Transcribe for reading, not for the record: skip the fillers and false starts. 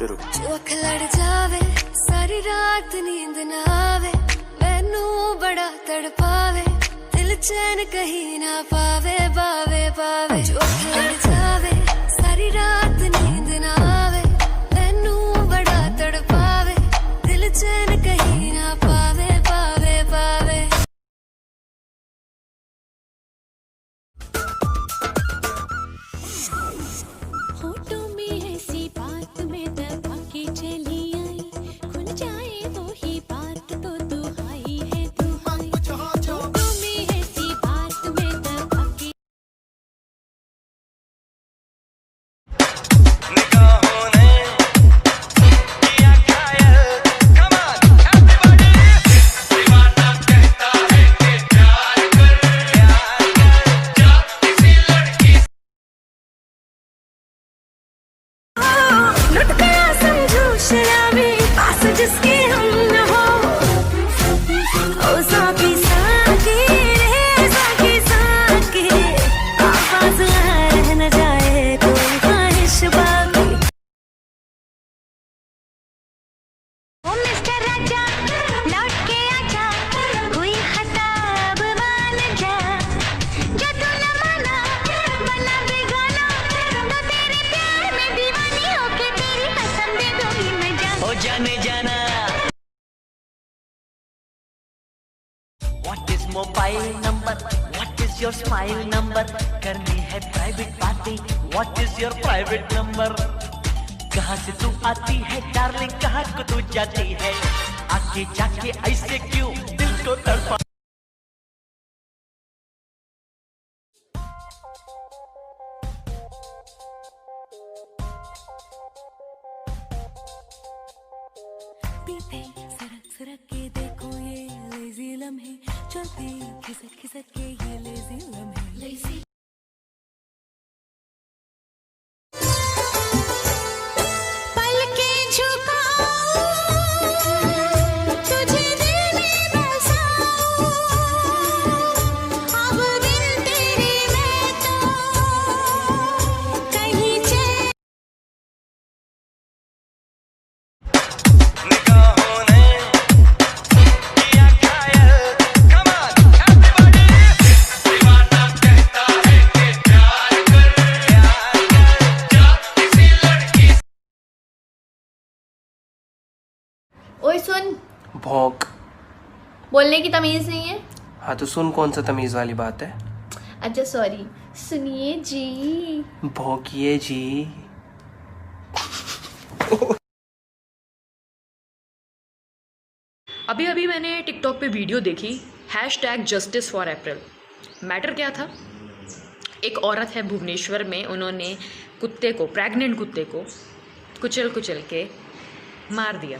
शुरू। जो अख लड़ जावे सारी रात नींद ना आवे, मैनू बड़ा तड़पावे, दिल चैन कहीं ना पावे पावे पावे। जो अख लड़ जावे सारी रात नींद ना आवे, मैनू बड़ा तड़पावे, दिल चैन कहीं ना पावे पावे पावे। होठों में ऐसी बात में दबा के चली आई, खुल जाए वो ही बात तो दुहाई है दुहाई। होठों में ऐसी बात में दबा के निगाहों ने किया घायल, come on everybody। दीवाना कहता है कि प्यार कर जा किसी लड़की। लुट गया समझो शराबी पास जिसके हम न हो, ओ साकी साकी रे साकी साकी, आवाज रह न जाए कोई ख्वाहिश बाकी। ओ मिस्टर राजा लौट के आजा, कोई खताब मान जा, जो तू न माना बना बेगाना, तो तेरे प्यार में दीवानी होके तेरी कसम दे दूंगी मैं जान। ओ जाने जाना। What is mobile number? What is your smile number? करनी है प्राइवेट बातें। What is your private number? कहाँ से तू आती है डार्लिंग, कहाँ को तू जाती है, आके जाके ऐसे क्यों दिल को तड़पा। बीते सरक सरक के देखो ये लेजी लम्हे, चलते खिसक खिसक के ये लेजी लम्हे। पलकें झुकाऊं, तुझे दिल में बसाऊं, अब बिन तेरे मैं तो कहीं चैन। निगाहों ने किया घायल, come on everybody। दीवाना कहता है कि प्यार कर जा किसी लड़की। ओए सुन, भौंक। बोलने की तमीज नहीं है। हाँ तो सुन, कौन सा तमीज वाली बात है? अच्छा सॉरी, सुनिए जी। भौंकिए जी। अभी अभी मैंने टिकटॉक पे वीडियो देखी, #Justice4April। मैटर क्या था, एक औरत है भुवनेश्वर में, उन्होंने कुत्ते को, प्रेग्नेंट कुत्ते को कुचल कुचल के मार दिया।